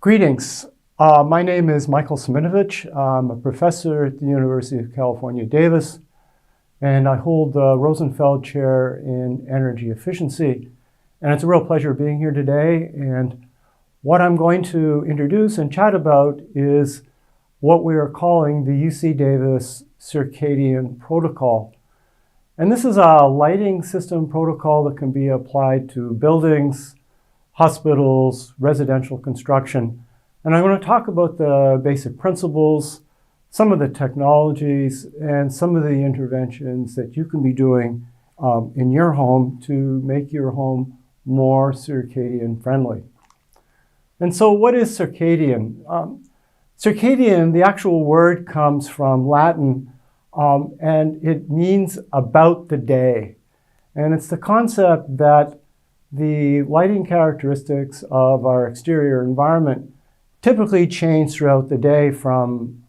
Greetings. My name is Michael Siminovitch. I'm a professor at the University of California, Davis, and I hold the Rosenfeld Chair in Energy Efficiency. And it's a real pleasure being here today. And what I'm going to introduce and chat about is what we are calling the UC Davis Circadian Protocol. And this is a lighting system protocol that can be applied to buildings, hospitals, residential construction. And I'm going to talk about the basic principles, some of the technologies, and some of the interventions that you can be doing in your home to make your home more circadian friendly. And so what is circadian? Circadian, the actual word comes from Latin, and it means about the day. And it's the concept that the lighting characteristics of our exterior environment typically change throughout the day from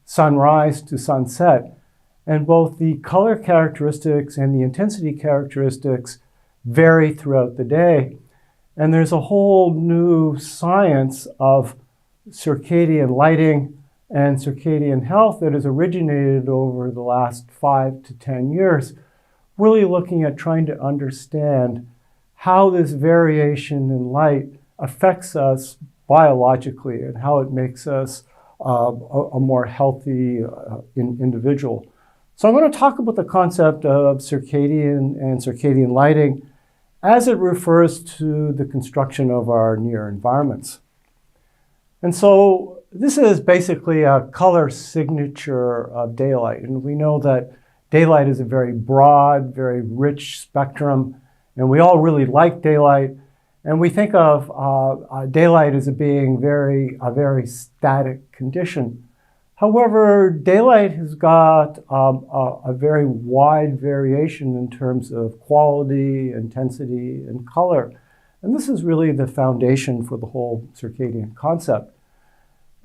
sunrise to sunset. And both the color characteristics and the intensity characteristics vary throughout the day. And there's a whole new science of circadian lighting and circadian health that has originated over the last 5 to 10 years, really looking at trying to understand how this variation in light affects us biologically and how it makes us a more healthy individual. So I'm going to talk about the concept of circadian and circadian lighting as it refers to the construction of our near environments. And so this is basically a color signature of daylight. And we know that daylight is a very broad, very rich spectrum. And we all really like daylight, and we think of daylight as being a very static condition. However, daylight has got a very wide variation in terms of quality, intensity, and color. And this is really the foundation for the whole circadian concept.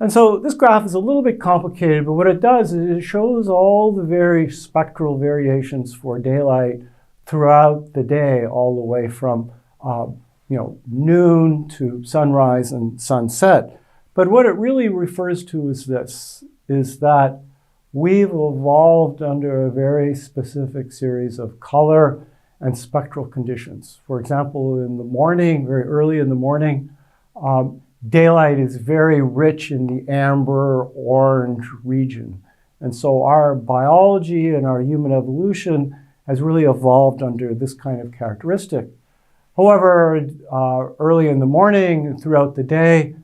And so this graph is a little bit complicated, but what it does is it shows all the very spectral variations for daylight throughout the day, all the way from noon to sunrise and sunset. But what it really refers to is this, is that we've evolved under a very specific series of color and spectral conditions. For example, in the morning, very early in the morning, daylight is very rich in the amber orange region. And so our biology and our human evolution has really evolved under this kind of characteristic. However, early in the morning and throughout the day,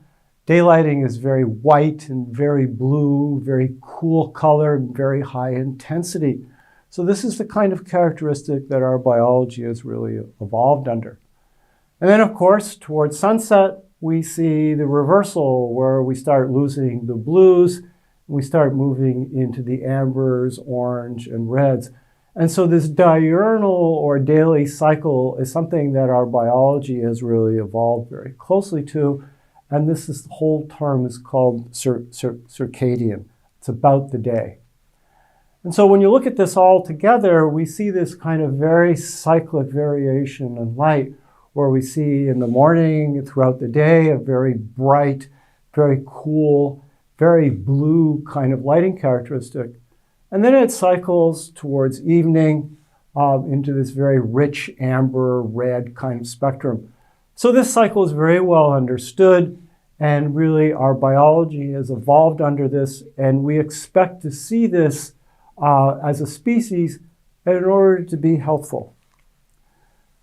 daylighting is very white and very blue, very cool color, and very high intensity. So this is the kind of characteristic that our biology has really evolved under. And then, of course, towards sunset, we see the reversal where we start losing the blues, and we start moving into the ambers, orange, and reds. And so this diurnal or daily cycle is something that our biology has really evolved very closely to. And the whole term is called circadian. It's about the day. And so when you look at this all together, we see this kind of very cyclic variation in light, where we see in the morning, throughout the day, a very bright, very cool, very blue kind of lighting characteristic. And then it cycles towards evening into this very rich amber red kind of spectrum. So this cycle is very well understood, and really our biology has evolved under this, and we expect to see this as a species in order to be healthful.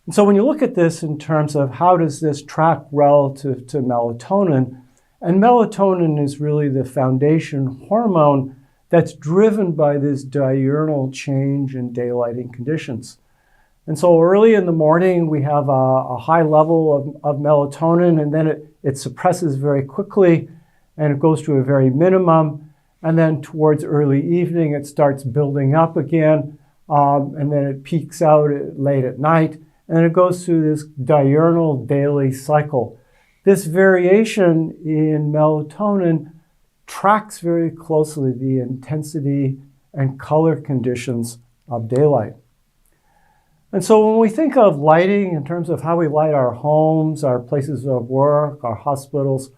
And so when you look at this in terms of how does this track relative to melatonin, and melatonin is really the foundation hormone that's driven by this diurnal change in daylighting conditions. And so early in the morning, we have a high level of melatonin, and then it suppresses very quickly, and it goes to a very minimum. And then towards early evening, it starts building up again, and then it peaks out late at night, and it goes through this diurnal daily cycle. This variation in melatonin tracks very closely the intensity and color conditions of daylight. And so when we think of lighting in terms of how we light our homes, our places of work, our hospitals,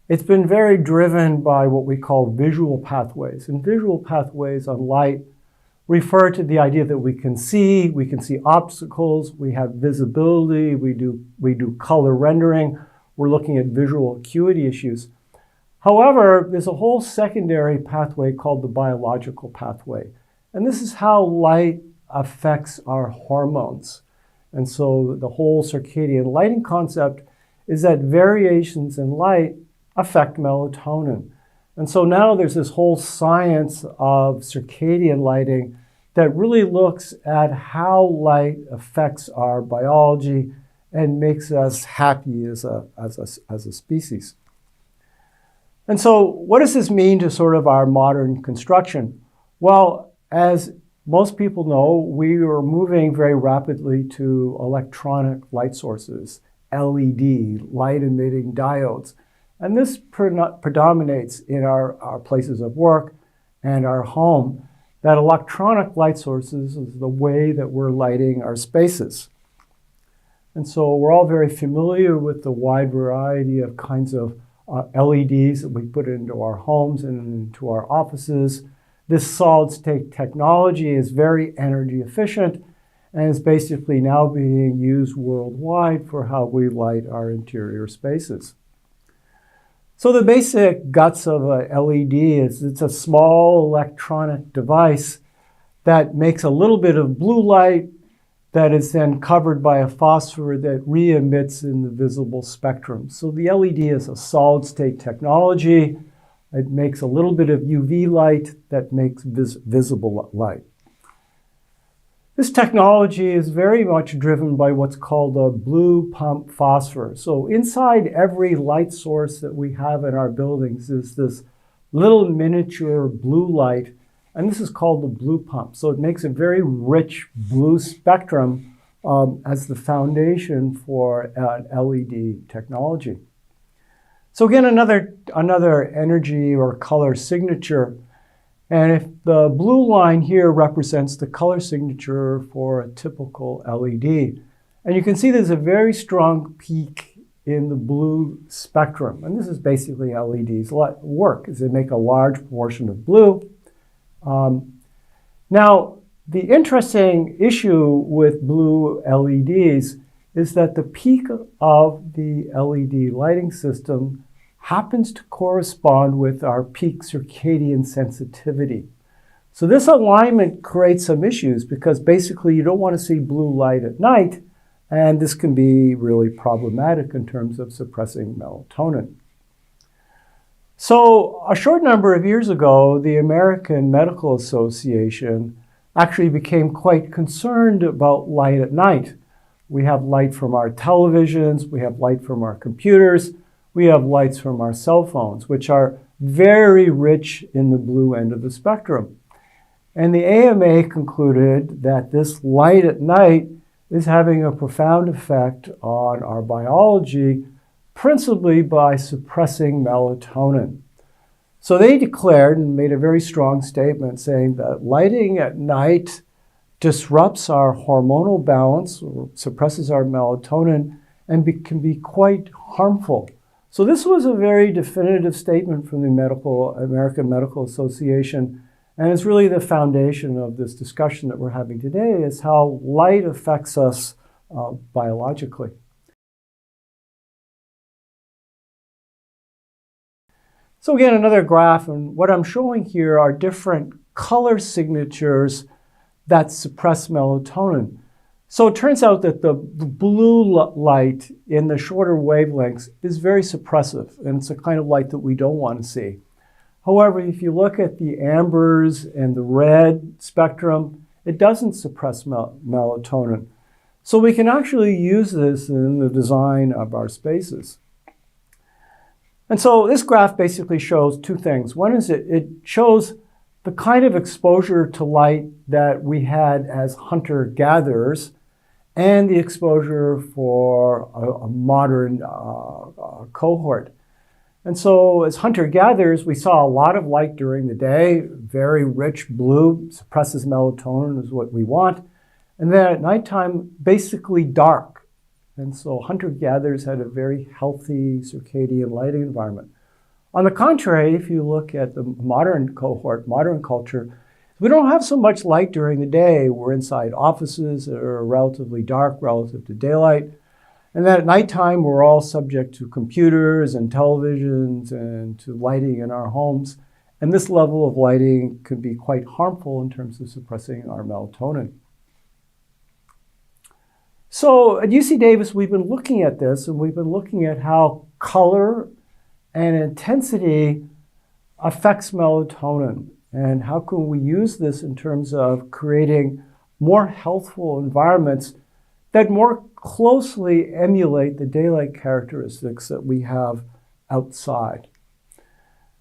It's been very driven by what we call visual pathways. And visual pathways on light refer to the idea that we can see obstacles, we have visibility, we do color rendering, we're looking at visual acuity issues. However, there's a whole secondary pathway called the biological pathway. And this is how light affects our hormones. And so the whole circadian lighting concept is that variations in light affect melatonin. And so now there's this whole science of circadian lighting that really looks at how light affects our biology and makes us happy as a species. And so what does this mean to sort of our modern construction? Well, as most people know, we are moving very rapidly to electronic light sources, LED, light-emitting diodes. And this predominates in our places of work and our home, that electronic light sources is the way that we're lighting our spaces. And so we're all very familiar with the wide variety of kinds of LEDs that we put into our homes and into our offices. This solid-state technology is very energy efficient and is basically now being used worldwide for how we light our interior spaces. So the basic guts of a LED is it's a small electronic device that makes a little bit of blue light that is then covered by a phosphor that re-emits in the visible spectrum. So the LED is a solid-state technology. It makes a little bit of UV light that makes visible light. This technology is very much driven by what's called a blue pump phosphor. So inside every light source that we have in our buildings is this little miniature blue light, and this is called the blue pump. So it makes a very rich blue spectrum as the foundation for LED technology. So again, another energy or color signature. And if the blue line here represents the color signature for a typical LED, and you can see there's a very strong peak in the blue spectrum. And this is basically LEDs work, is they make a large portion of blue. Now, the interesting issue with blue LEDs is that the peak of the LED lighting system happens to correspond with our peak circadian sensitivity. So this alignment creates some issues because basically you don't want to see blue light at night, and this can be really problematic in terms of suppressing melatonin. So a short number of years ago, the American Medical Association actually became quite concerned about light at night. We have light from our televisions, we have light from our computers, we have lights from our cell phones, which are very rich in the blue end of the spectrum. And the AMA concluded that this light at night is having a profound effect on our biology, principally by suppressing melatonin. So they declared and made a very strong statement saying that lighting at night disrupts our hormonal balance, or suppresses our melatonin, and can be quite harmful. So this was a very definitive statement from the American Medical Association, and it's really the foundation of this discussion that we're having today, is how light affects us biologically. So again, another graph, and what I'm showing here are different color signatures that suppress melatonin. So it turns out that the blue light in the shorter wavelengths is very suppressive, and it's a kind of light that we don't want to see. However, if you look at the ambers and the red spectrum, it doesn't suppress melatonin. So we can actually use this in the design of our spaces. And so this graph basically shows two things. One is it shows the kind of exposure to light that we had as hunter-gatherers and the exposure for a modern cohort. And so as hunter-gatherers, we saw a lot of light during the day, very rich blue, suppresses melatonin is what we want. And then at nighttime, basically dark. And so hunter-gatherers had a very healthy circadian lighting environment. On the contrary, if you look at the modern cohort, modern culture, we don't have so much light during the day. We're inside offices that are relatively dark relative to daylight. And then at nighttime, we're all subject to computers and televisions and to lighting in our homes. And this level of lighting can be quite harmful in terms of suppressing our melatonin. So at UC Davis, we've been looking at this, and we've been looking at how color and intensity affects melatonin, and how can we use this in terms of creating more healthful environments that more closely emulate the daylight characteristics that we have outside.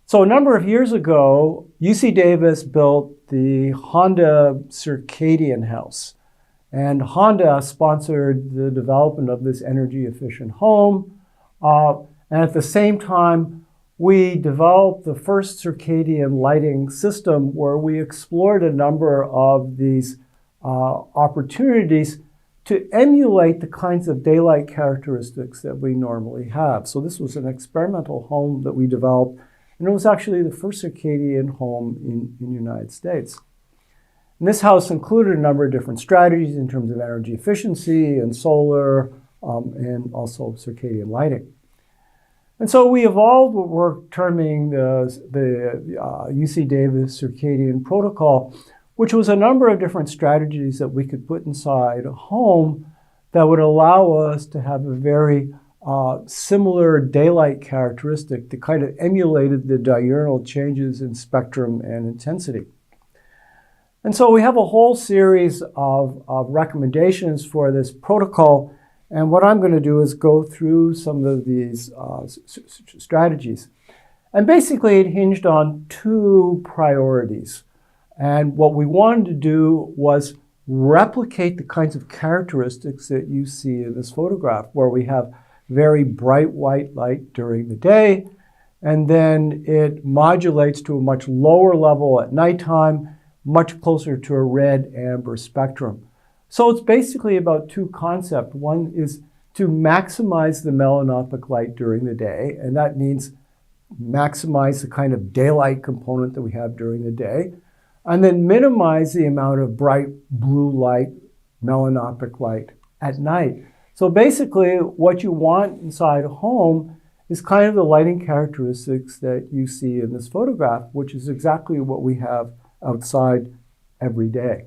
So a number of years ago, UC Davis built the Honda Circadian House. And Honda sponsored the development of this energy-efficient home. And at the same time, we developed the first circadian lighting system where we explored a number of these opportunities to emulate the kinds of daylight characteristics that we normally have. So this was an experimental home that we developed, and it was actually the first circadian home in the United States. And this house included a number of different strategies in terms of energy efficiency and solar and also circadian lighting. And so we evolved what we're terming the UC Davis Circadian Protocol, which was a number of different strategies that we could put inside a home that would allow us to have a very similar daylight characteristic that kind of emulated the diurnal changes in spectrum and intensity. And so we have a whole series of recommendations for this protocol. And what I'm going to do is go through some of these strategies. And basically, it hinged on two priorities. And what we wanted to do was replicate the kinds of characteristics that you see in this photograph, where we have very bright white light during the day, and then it modulates to a much lower level at nighttime, much closer to a red-amber spectrum. So it's basically about two concepts. One is to maximize the melanopic light during the day, and that means maximize the kind of daylight component that we have during the day, and then minimize the amount of bright blue light, melanopic light at night. So basically, what you want inside a home is kind of the lighting characteristics that you see in this photograph, which is exactly what we have outside every day.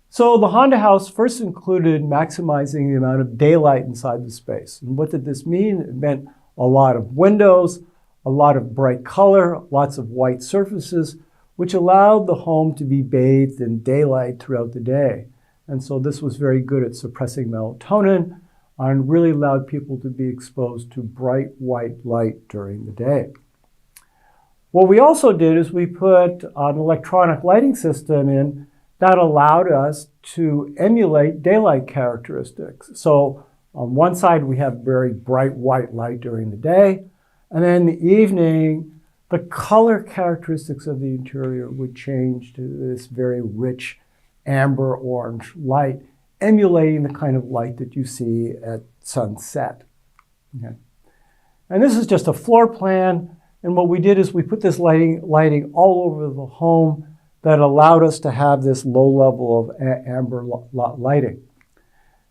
So the Honda house first included maximizing the amount of daylight inside the space. And what did this mean? It meant a lot of windows, a lot of bright color, lots of white surfaces, which allowed the home to be bathed in daylight throughout the day. And so this was very good at suppressing melatonin and really allowed people to be exposed to bright white light during the day. What we also did is we put an electronic lighting system in that allowed us to emulate daylight characteristics. So on one side, we have very bright white light during the day, and then in the evening, the color characteristics of the interior would change to this very rich amber orange light, emulating the kind of light that you see at sunset. Okay. And this is just a floor plan, and what we did is we put this lighting all over the home that allowed us to have this low level of amber lighting.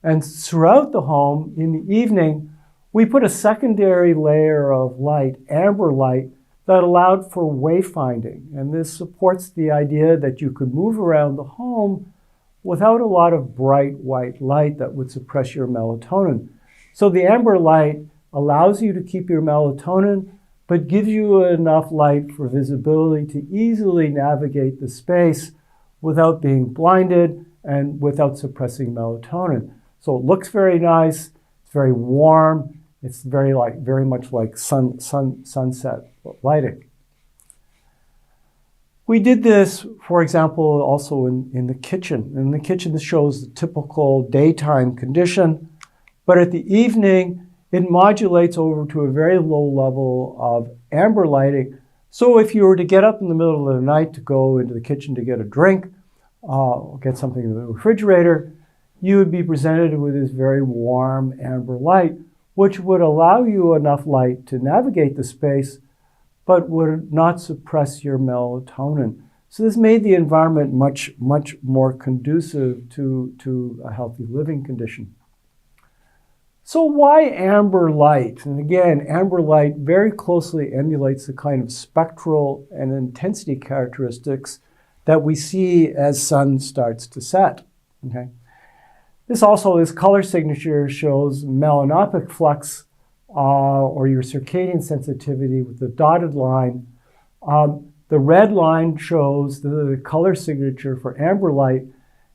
And throughout the home, in the evening, we put a secondary layer of light, amber light, that allowed for wayfinding. And this supports the idea that you could move around the home without a lot of bright white light that would suppress your melatonin. So the amber light allows you to keep your melatonin, but gives you enough light for visibility to easily navigate the space without being blinded and without suppressing melatonin. So it looks very nice, it's very warm, it's very much like sunset lighting. We did this, for example, also in the kitchen. In the kitchen, this shows the typical daytime condition, but at the evening, it modulates over to a very low level of amber lighting. So if you were to get up in the middle of the night to go into the kitchen to get a drink, or get something in the refrigerator, you would be presented with this very warm amber light, which would allow you enough light to navigate the space, but would not suppress your melatonin. So this made the environment much more conducive to a healthy living condition. So why amber light? And again, amber light very closely emulates the kind of spectral and intensity characteristics that we see as sun starts to set. Okay? This color signature shows melanopic flux or your circadian sensitivity with the dotted line. The red line shows the color signature for amber light.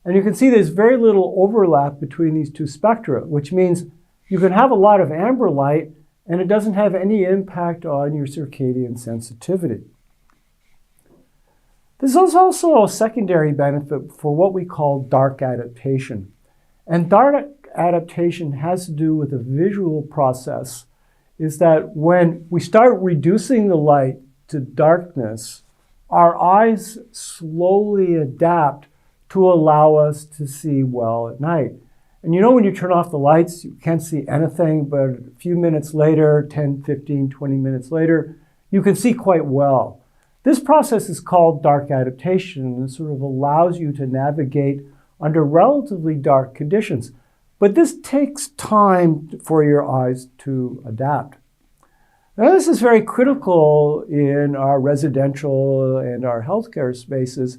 And you can see there's very little overlap between these two spectra, which means you can have a lot of amber light and it doesn't have any impact on your circadian sensitivity. There's also a secondary benefit for what we call dark adaptation. And dark adaptation has to do with a visual process, is that when we start reducing the light to darkness, our eyes slowly adapt to allow us to see well at night. And you know when you turn off the lights, you can't see anything, but a few minutes later, 10, 15, 20 minutes later, you can see quite well. This process is called dark adaptation, and it sort of allows you to navigate under relatively dark conditions. But this takes time for your eyes to adapt. Now, this is very critical in our residential and our healthcare spaces.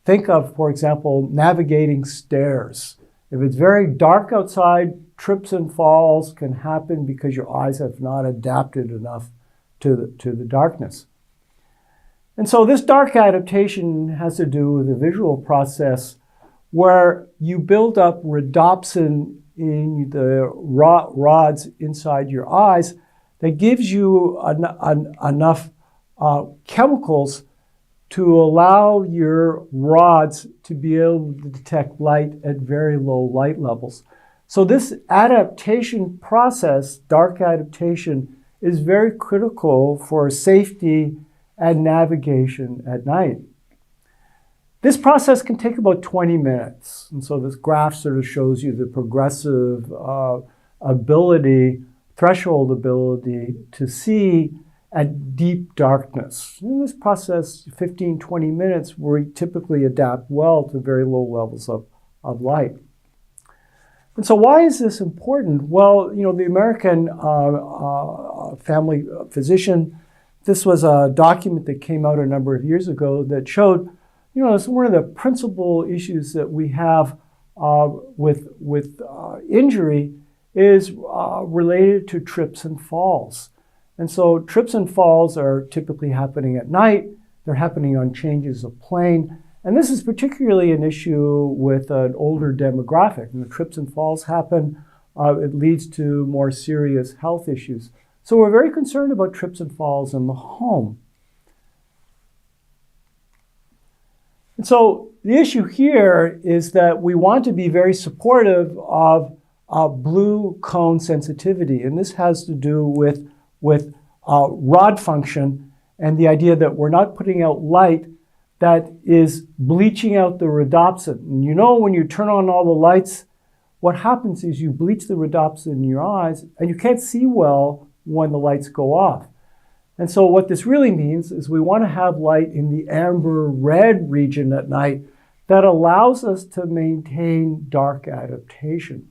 Think of, for example, navigating stairs. If it's very dark outside, trips and falls can happen because your eyes have not adapted enough to the darkness. And so this dark adaptation has to do with the visual process where you build up rhodopsin in the rods inside your eyes that gives you enough chemicals to allow your rods to be able to detect light at very low light levels. So this adaptation process, dark adaptation, is very critical for safety and navigation at night. This process can take about 20 minutes. And so this graph sort of shows you the progressive threshold ability to see at deep darkness. In this process, 15, 20 minutes, we typically adapt well to very low levels of light. And so why is this important? Well, you know, the American family physician, this was a document that came out a number of years ago that showed, you know, it's one of the principal issues that we have with injury is related to trips and falls. And so trips and falls are typically happening at night. They're happening on changes of plane. And this is particularly an issue with an older demographic. When the trips and falls happen, it leads to more serious health issues. So we're very concerned about trips and falls in the home. And so the issue here is that we want to be very supportive of blue cone sensitivity. And this has to do with rod function and the idea that we're not putting out light that is bleaching out the rhodopsin. And you know when you turn on all the lights, what happens is you bleach the rhodopsin in your eyes and you can't see well when the lights go off. And so what this really means is we want to have light in the amber red region at night that allows us to maintain dark adaptation.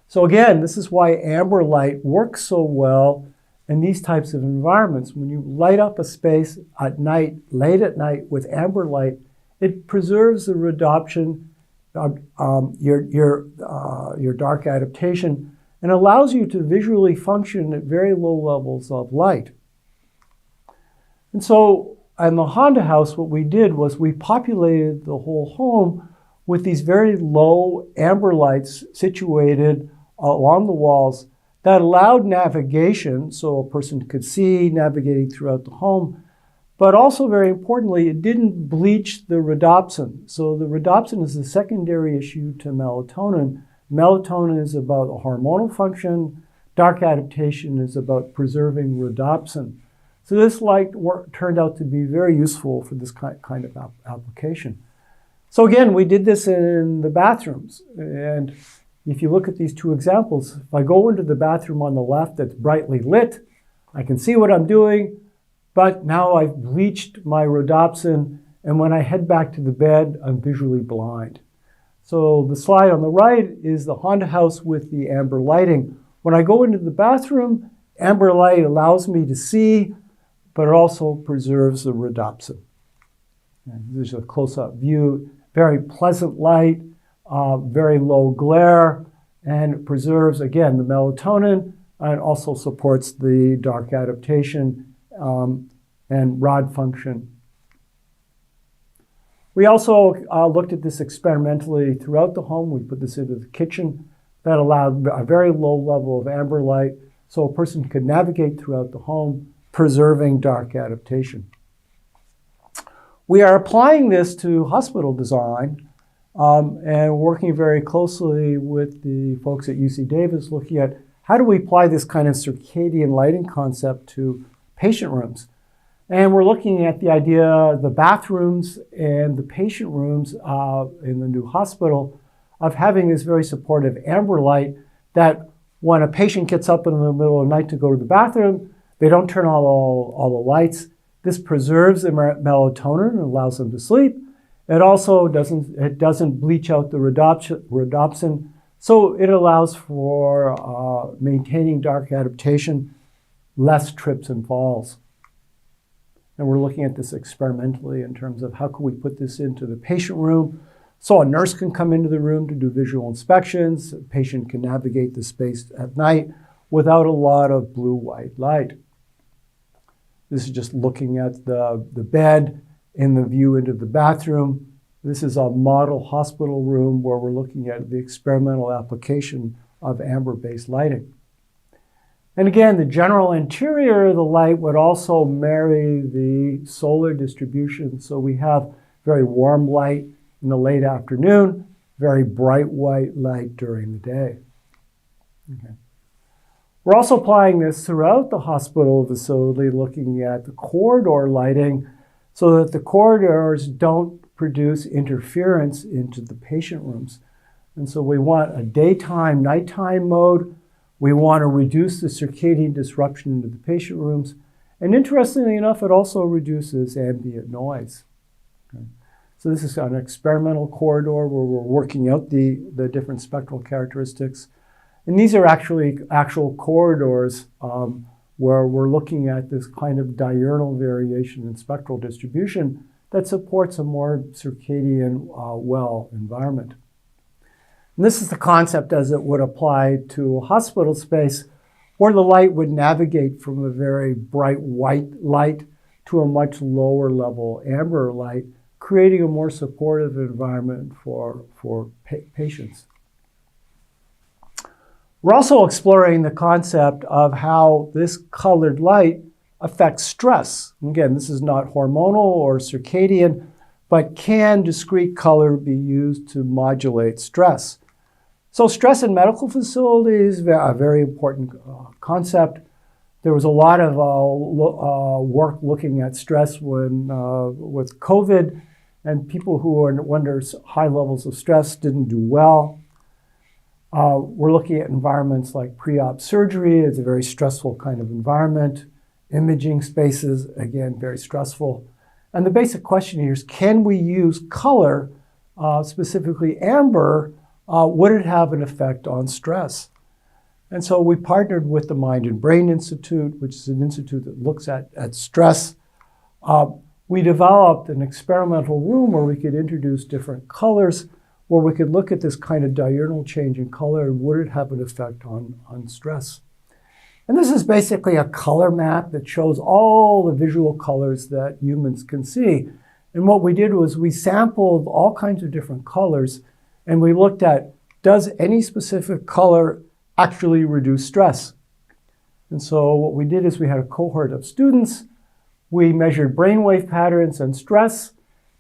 So again, this is why amber light works so well in these types of environments. When you light up a space at night, late at night with amber light, it preserves the rhodopsin, your dark adaptation, and allows you to visually function at very low levels of light. And so in the Honda house, what we did was we populated the whole home with these very low amber lights situated along the walls that allowed navigation, so a person could see navigating throughout the home, but also very importantly, it didn't bleach the rhodopsin. So the rhodopsin is a secondary issue to melatonin. Melatonin is about a hormonal function. Dark adaptation is about preserving rhodopsin. So this light turned out to be very useful for this kind of application. So again, we did this in the bathrooms. And if you look at these two examples, if I go into the bathroom on the left that's brightly lit, I can see what I'm doing, but now I've bleached my rhodopsin, and when I head back to the bed, I'm visually blind. So the slide on the right is the Honda house with the amber lighting. When I go into the bathroom, amber light allows me to see, but it also preserves the rhodopsin. And this is a close-up view. Very pleasant light, very low glare, and it preserves, again, the melatonin, and also supports the dark adaptation and rod function. We also looked at this experimentally throughout the home. We put this into the kitchen. That allowed a very low level of amber light so a person could navigate throughout the home, preserving dark adaptation. We are applying this to hospital design and working very closely with the folks at UC Davis, looking at how do we apply this kind of circadian lighting concept to patient rooms. And we're looking at the idea, the bathrooms and the patient rooms in the new hospital of having this very supportive amber light that when a patient gets up in the middle of the night to go to the bathroom, they don't turn on all the lights. This preserves the melatonin and allows them to sleep. It also doesn't bleach out the rhodopsin, so it allows for maintaining dark adaptation, less trips and falls. And we're looking at this experimentally in terms of how can we put this into the patient room so a nurse can come into the room to do visual inspections, a patient can navigate the space at night without a lot of blue-white light. This is just looking at the bed and the view into the bathroom. This is a model hospital room where we're looking at the experimental application of amber-based lighting. And again, the general interior of the light would also marry the solar distribution. So we have very warm light in the late afternoon, very bright white light during the day. Okay. We're also applying this throughout the hospital facility, looking at the corridor lighting so that the corridors don't produce interference into the patient rooms. And so we want a daytime, nighttime mode. We want to reduce the circadian disruption into the patient rooms. And interestingly enough, it also reduces ambient noise. Okay. So this is an experimental corridor where we're working out the different spectral characteristics. And these are actually actual corridors where we're looking at this kind of diurnal variation in spectral distribution that supports a more circadian well environment. And this is the concept as it would apply to a hospital space where the light would navigate from a very bright white light to a much lower level amber light, creating a more supportive environment for patients. We're also exploring the concept of how this colored light affects stress. Again, this is not hormonal or circadian, but can discrete color be used to modulate stress? So stress in medical facilities is a very important concept. There was a lot of work looking at stress with COVID, and people who were under high levels of stress didn't do well. We're looking at environments like pre-op surgery. It's a very stressful kind of environment. Imaging spaces, again, very stressful. And the basic question here is, can we use color, specifically amber, would it have an effect on stress? And so we partnered with the Mind and Brain Institute, which is an institute that looks at stress. We developed an experimental room where we could introduce different colors, where we could look at this kind of diurnal change in color and would it have an effect on stress. And this is basically a color map that shows all the visual colors that humans can see. And what we did was we sampled all kinds of different colors and we looked at, does any specific color actually reduce stress? And so what we did is we had a cohort of students, we measured brainwave patterns and stress,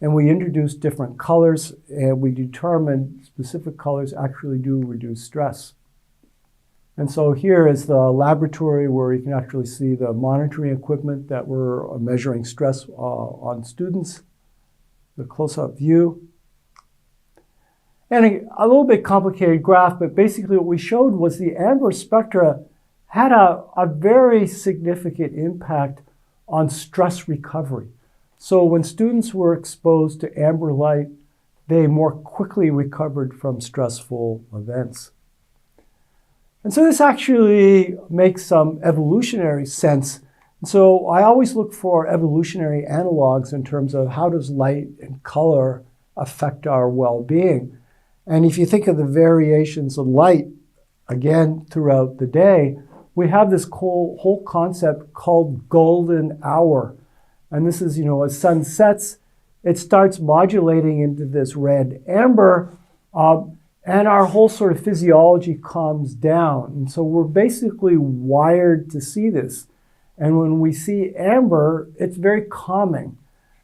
and we introduced different colors, and we determined specific colors actually do reduce stress. And so here is the laboratory where you can actually see the monitoring equipment that we're measuring stress on students, the close-up view. And a little bit complicated graph, but basically what we showed was the amber spectra had a very significant impact on stress recovery. So when students were exposed to amber light, they more quickly recovered from stressful events. And so this actually makes some evolutionary sense. And so I always look for evolutionary analogs in terms of how does light and color affect our well-being. And if you think of the variations of light, again, throughout the day, we have this whole concept called golden hour. And this is, as sun sets, it starts modulating into this red amber, and our whole sort of physiology calms down. And so we're basically wired to see this. And when we see amber, it's very calming.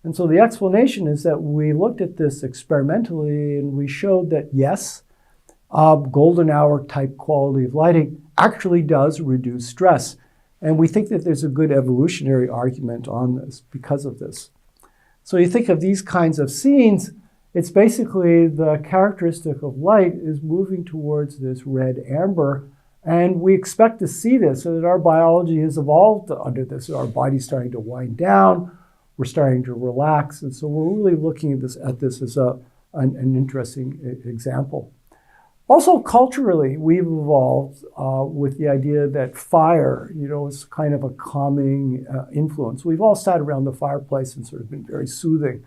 And so the explanation is that we looked at this experimentally and we showed that yes, golden hour type quality of lighting actually does reduce stress. And we think that there's a good evolutionary argument on this because of this. So you think of these kinds of scenes, it's basically the characteristic of light is moving towards this red amber. And we expect to see this so that our biology has evolved under this. Our body's starting to wind down, we're starting to relax. And so we're really looking at this as an interesting example. Also, culturally, we've evolved with the idea that fire, is kind of a calming influence. We've all sat around the fireplace and sort of been very soothing.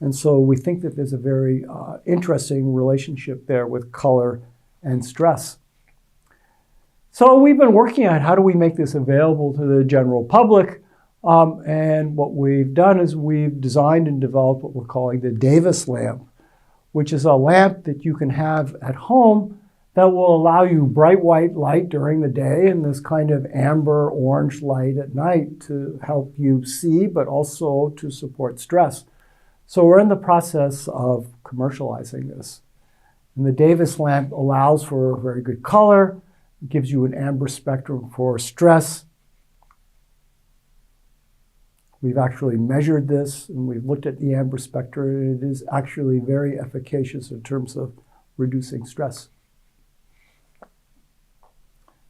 And so we think that there's a very interesting relationship there with color and stress. So we've been working on how do we make this available to the general public. And what we've done is we've designed and developed what we're calling the Davis lamp, which is a lamp that you can have at home that will allow you bright white light during the day and this kind of amber orange light at night to help you see, but also to support stress. So we're in the process of commercializing this. And the Davis lamp allows for a very good color, gives you an amber spectrum for stress. We've actually measured this and we've looked at the amber spectra, and it is actually very efficacious in terms of reducing stress.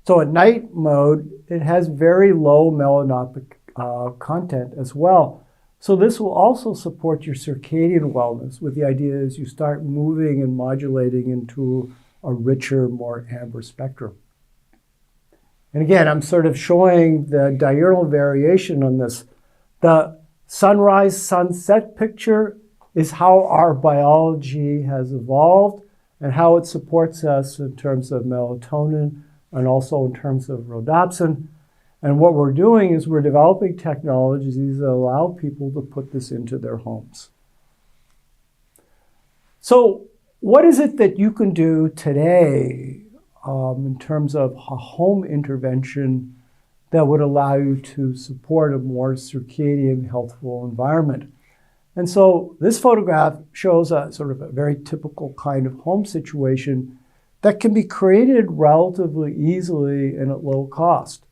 So at night mode, it has very low melanopic content as well. So this will also support your circadian wellness with the idea as you start moving and modulating into a richer, more amber spectrum. And again, I'm sort of showing the diurnal variation on this. The sunrise, sunset picture is how our biology has evolved and how it supports us in terms of melatonin and also in terms of rhodopsin. And what we're doing is we're developing technologies that allow people to put this into their homes. So what is it that you can do today in terms of a home intervention that would allow you to support a more circadian, healthful environment? And so this photograph shows a sort of a very typical kind of home situation that can be created relatively easily and at low cost.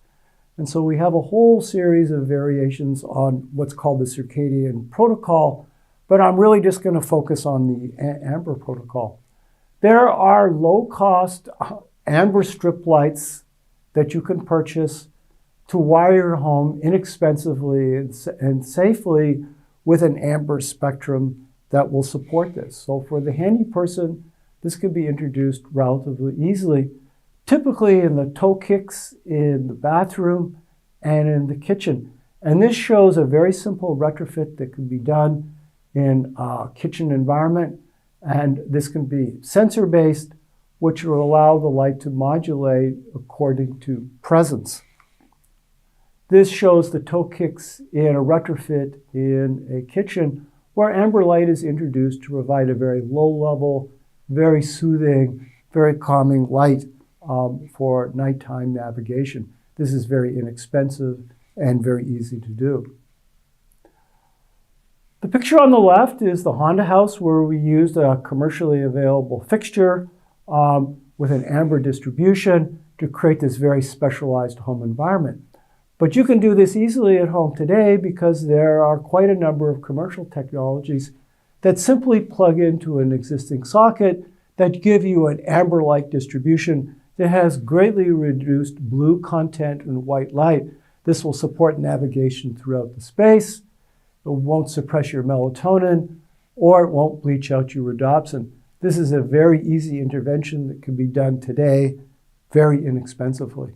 And so we have a whole series of variations on what's called the Circadian Protocol, but I'm really just going to focus on the amber protocol. There are low-cost amber strip lights that you can purchase to wire your home inexpensively and safely with an amber spectrum that will support this. So for the handy person, this can be introduced relatively easily, typically in the toe kicks in the bathroom and in the kitchen. And this shows a very simple retrofit that can be done in a kitchen environment. And this can be sensor-based, which will allow the light to modulate according to presence. This shows the toe kicks in a retrofit in a kitchen where amber light is introduced to provide a very low level, very soothing, very calming light for nighttime navigation. This is very inexpensive and very easy to do. The picture on the left is the Honda house where we used a commercially available fixture with an amber distribution to create this very specialized home environment. But you can do this easily at home today because there are quite a number of commercial technologies that simply plug into an existing socket that give you an amber-like distribution that has greatly reduced blue content and white light. This will support navigation throughout the space. It won't suppress your melatonin, or it won't bleach out your rhodopsin. This is a very easy intervention that can be done today very inexpensively.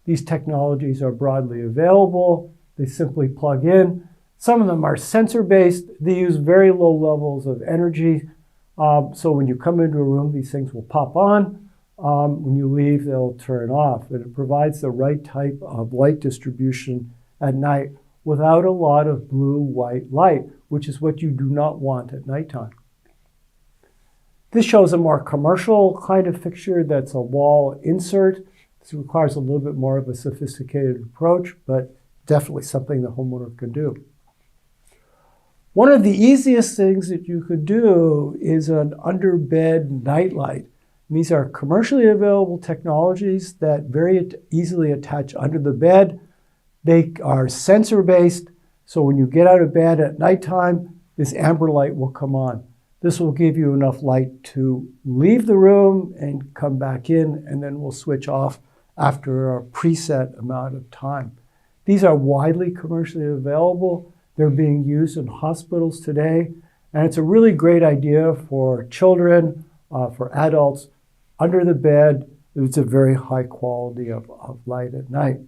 These technologies are broadly available. They simply plug in. Some of them are sensor-based. They use very low levels of energy. So when you come into a room, these things will pop on. When you leave, they'll turn off. And it provides the right type of light distribution at night without a lot of blue-white light, which is what you do not want at nighttime. This shows a more commercial kind of fixture that's a wall insert. This requires a little bit more of a sophisticated approach, but definitely something the homeowner can do. One of the easiest things that you could do is an under-bed nightlight. These are commercially available technologies that very easily attach under the bed. They are sensor-based, so when you get out of bed at nighttime, this amber light will come on. This will give you enough light to leave the room and come back in, and then we'll switch off after a preset amount of time. These are widely commercially available. They're being used in hospitals today, and it's a really great idea for children, for adults, under the bed. It's a very high quality of light at night.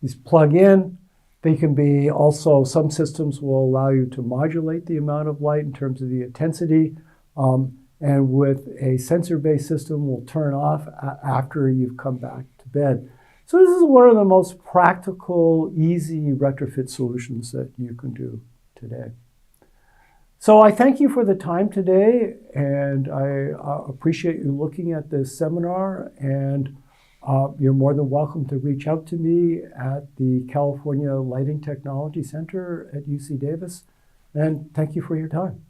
These plug in. They can be also, some systems will allow you to modulate the amount of light in terms of the intensity. And with a sensor-based system, will turn off after you've come back to bed. So this is one of the most practical, easy retrofit solutions that you can do today. So I thank you for the time today, and I appreciate you looking at this seminar, and you're more than welcome to reach out to me at the California Lighting Technology Center at UC Davis, and thank you for your time.